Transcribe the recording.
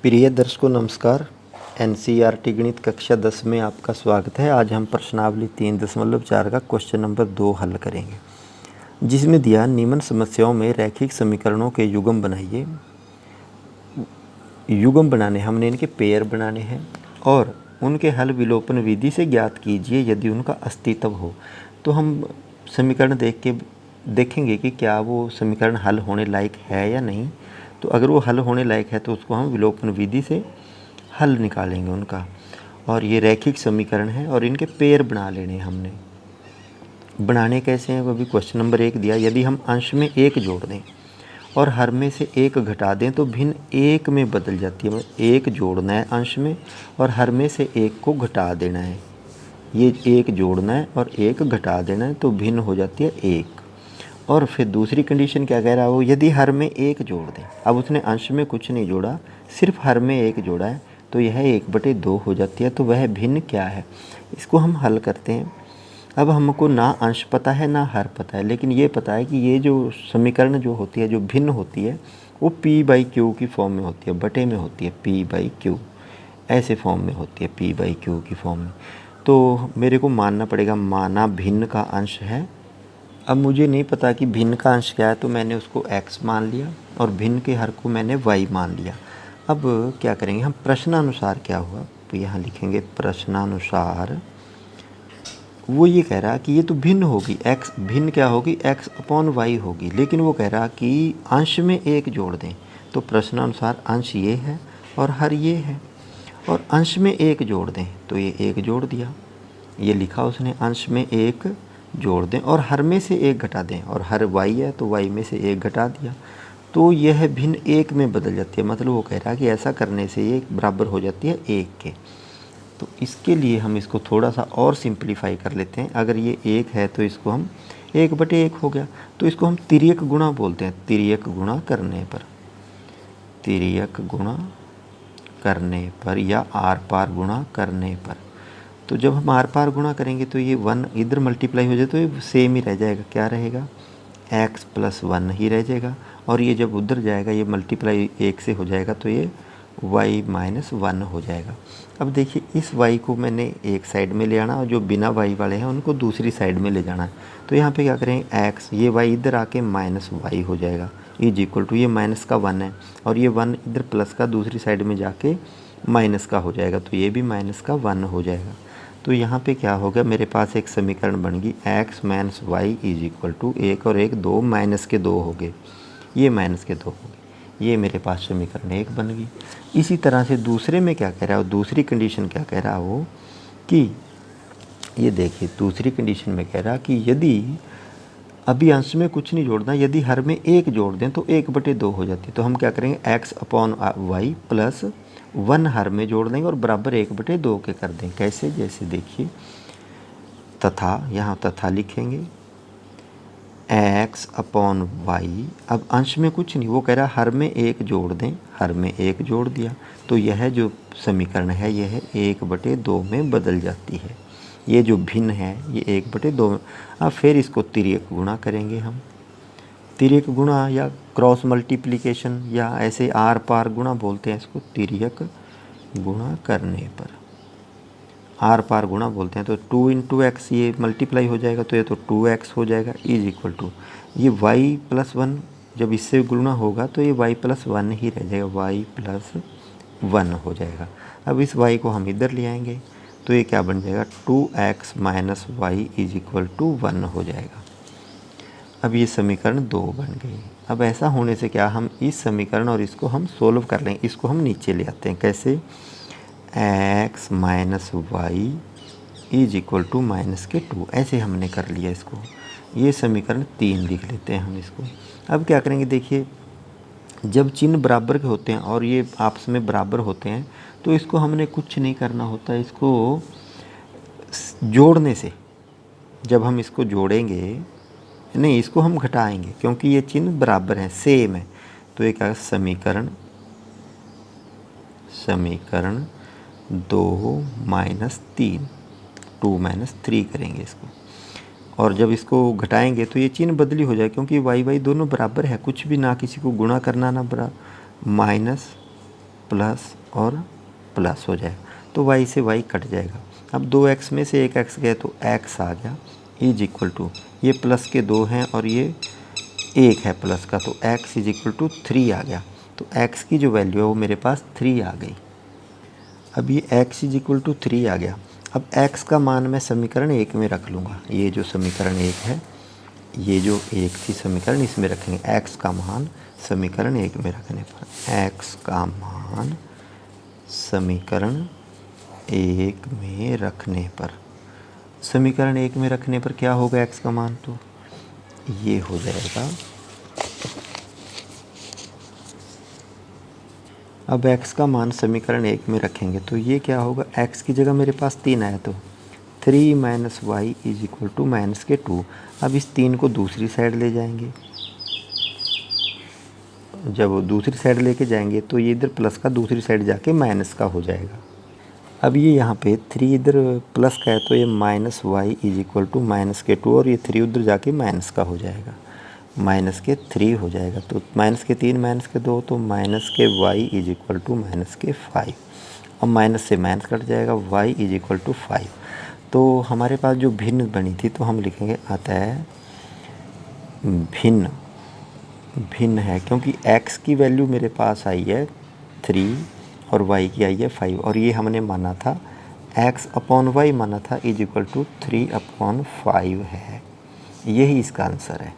प्रिय दर्शकों नमस्कार। एनसीईआरटी गणित कक्षा 10 में आपका स्वागत है। आज हम प्रश्नावली 3.4 का क्वेश्चन नंबर 2 हल करेंगे, जिसमें दिया निम्न समस्याओं में रैखिक समीकरणों के युग्म बनाइए। युग्म बनाने हमने इनके पेयर बनाने हैं और उनके हल विलोपन विधि से ज्ञात कीजिए यदि उनका अस्तित्व हो। तो हम समीकरण देखेंगे कि क्या वो समीकरण हल होने लायक है या नहीं। तो अगर वो हल होने लायक है तो उसको हम विलोपन विधि से हल निकालेंगे उनका। और ये रैखिक समीकरण है और इनके पेयर बना लेने हमने। बनाने कैसे हैं वो भी क्वेश्चन नंबर 1 दिया। यदि हम अंश में 1 जोड़ दें और हर में से 1 घटा दें तो भिन्न 1 में बदल जाती है। मतलब 1 जोड़ना है अंश में और हर में से 1 को घटा देना है। ये 1 जोड़ना है और 1 घटा देना है तो भिन्न हो जाती है 1। और फिर दूसरी कंडीशन क्या कह रहा है वो, यदि हर में 1 जोड़ दें। अब उसने अंश में कुछ नहीं जोड़ा, सिर्फ हर में 1 जोड़ा है तो यह 1/2 हो जाती है। तो वह भिन्न क्या है, इसको हम हल करते हैं। अब हमको ना अंश पता है ना हर पता है, लेकिन ये पता है कि ये जो समीकरण जो होती है, जो भिन्न होती है, वो P/Q की फॉर्म में होती है, बटे में होती है। P/Q ऐसे फॉर्म में होती है, P/Q की फॉर्म में। तो मेरे को मानना पड़ेगा, माना भिन्न का अंश है। अब मुझे नहीं पता कि भिन्न का अंश क्या है, तो मैंने उसको x मान लिया और भिन्न के हर को मैंने y मान लिया। अब क्या करेंगे हम, प्रश्नानुसार क्या हुआ तो यहाँ लिखेंगे प्रश्नानुसार। वो ये कह रहा कि ये तो भिन्न होगी, x भिन्न क्या होगी, x/y होगी। लेकिन वो कह रहा कि अंश में 1 जोड़ दें। तो प्रश्नानुसार अंश ये है और हर ये है, और अंश में 1 जोड़ दें तो ये 1 जोड़ दिया। ये लिखा उसने, अंश में 1 जोड़ दें और हर में से 1 घटा दें, और हर y है तो y में से 1 घटा दिया तो यह भिन्न 1 में बदल जाती है। मतलब वो कह रहा है कि ऐसा करने से ये बराबर हो जाती है 1 के। तो इसके लिए हम इसको थोड़ा सा और सिंप्लीफाई कर लेते हैं। अगर ये 1 है तो इसको हम 1/1 हो गया, तो इसको हम तिर्यक गुणा बोलते हैं। तिर्यक गुणा करने पर, तिर्यक गुणा करने पर या आर पार गुणा करने पर, तो जब हम आर पार गुणा करेंगे तो ये 1 इधर मल्टीप्लाई हो जाए तो ये सेम ही रह जाएगा। क्या रहेगा, x+1 ही रह जाएगा। और ये जब उधर जाएगा, ये मल्टीप्लाई 1 से हो जाएगा तो ये y-1 हो जाएगा। अब देखिए, इस y को मैंने एक साइड में ले आना और जो बिना y वाले हैं उनको दूसरी साइड में ले जाना है। तो यहाँ पे क्या करेंगे, x, ये y इधर आके -y हो जाएगा, इज इक्वल टू ये माइनस का 1 है और ये 1 इधर प्लस का दूसरी साइड में जाके माइनस का हो जाएगा, तो ये भी -1 हो जाएगा। तो यहाँ पे क्या होगा, मेरे पास एक समीकरण बन गई, x - y is equal to 1 और 1 2 -2 हो गए, ये -2 हो गए। ये मेरे पास समीकरण 1 बन गई। इसी तरह से दूसरे में क्या कह रहा है, दूसरी कंडीशन क्या कह रहा है वो, कि ये देखिए दूसरी कंडीशन में कह रहा कि यदि अभी अंश में कुछ नहीं जोड़ना, यदि हर में 1 जोड़ दें तो 1/2 हो जाती है। तो हम क्या करेंगे, x/y प्लस 1 हर में जोड़ देंगे और बराबर 1/2 के कर दें। कैसे, जैसे देखिए, तथा, यहाँ तथा लिखेंगे x/y। अब अंश में कुछ नहीं, वो कह रहा है हर में 1 जोड़ दें, हर में 1 जोड़ दिया तो यह जो समीकरण है यह 1/2 में बदल जाती है। ये जो भिन्न है ये 1/2 में। अब फिर इसको तिर्यक गुणा करेंगे हम। तिर्यक गुणा या क्रॉस मल्टीप्लिकेशन या ऐसे आर पार गुणा बोलते हैं इसको। तिर्यक गुणा करने पर, आर पार गुणा बोलते हैं। तो 2 × x ये मल्टीप्लाई हो जाएगा तो ये तो 2x हो जाएगा, इज इक्वल टू ये y+1, जब इससे गुणा होगा तो ये y+1 ही रह जाएगा, y+1 हो जाएगा। अब इस y को हम इधर ले आएंगे तो ये क्या बन जाएगा, 2x - y is equal to 1 हो जाएगा। अब ये समीकरण 2 बन गई। अब ऐसा होने से क्या, हम इस समीकरण और इसको हम सोल्व कर लेंगे। इसको हम नीचे ले आते हैं, कैसे, x - y is equal to -2, ऐसे हमने कर लिया इसको। ये समीकरण 3 लिख लेते हैं हम इसको। अब क्या करेंगे, देखिए जब चिन्ह बराबर के होते हैं और ये आपस में बराबर होते हैं तो इसको हमने कुछ नहीं करना होता, इसको जोड़ने से। जब हम इसको जोड़ेंगे, नहीं इसको हम घटाएंगे क्योंकि ये चिन्ह बराबर हैं, सेम है। तो ये क्या, समीकरण 2 - 3, 2 - 3 करेंगे इसको। और जब इसको घटाएंगे तो ये चिन्ह बदली हो जाए क्योंकि y दोनों बराबर है, कुछ भी ना किसी को गुणा करना ना बरा, माइनस प्लस और प्लस हो जाएगा, तो y से y कट जाएगा। अब 2x में से एक x गया तो x आ गया इज इक्वल टू, ये प्लस के 2 हैं और ये 1 है प्लस का, तो x इज इक्वल टू 3 आ गया। तो x की जो वैल्यू है वो मेरे पास 3 आ गई। अब ये x इज इक्वल टू 3 आ गया। अब x का मान मैं समीकरण 1 में रख लूँगा। ये जो समीकरण 1 है, ये जो 1 थी समीकरण, इसमें रखेंगे x का मान समीकरण 1 में रखने पर, x का मान समीकरण 1 में रखने पर, समीकरण 1 में रखने पर क्या होगा x का मान, तो ये हो जाएगा। अब x का मान समीकरण 1 में रखेंगे तो ये क्या होगा, x की जगह मेरे पास 3 आया तो 3 minus y is equal to minus के 2। अब इस 3 को दूसरी साइड ले जाएंगे, जब दूसरी साइड लेके जाएंगे तो ये इधर प्लस का दूसरी साइड जाके माइनस का हो जाएगा। अब ये यहाँ पे 3 इधर प्लस का है तो ये minus y is equal to minus के 2, और ये 3 उधर जाके माइनस का हो जाएगा, माइनस के 3 हो जाएगा। तो माइनस के 3 माइनस के 2, तो माइनस के y is equal to minus के 5, और माइनस से माइनस कट जाएगा, वाई इज इक्वल टू 5। तो हमारे पास जो भिन्न बनी थी तो हम लिखेंगे आता है भिन्न, भिन्न है क्योंकि x की वैल्यू मेरे पास आई है 3 और y की आई है 5, और ये हमने माना था x अपॉन वाई माना था इज इक्वल टू 3/5 है। यही इसका आंसर है।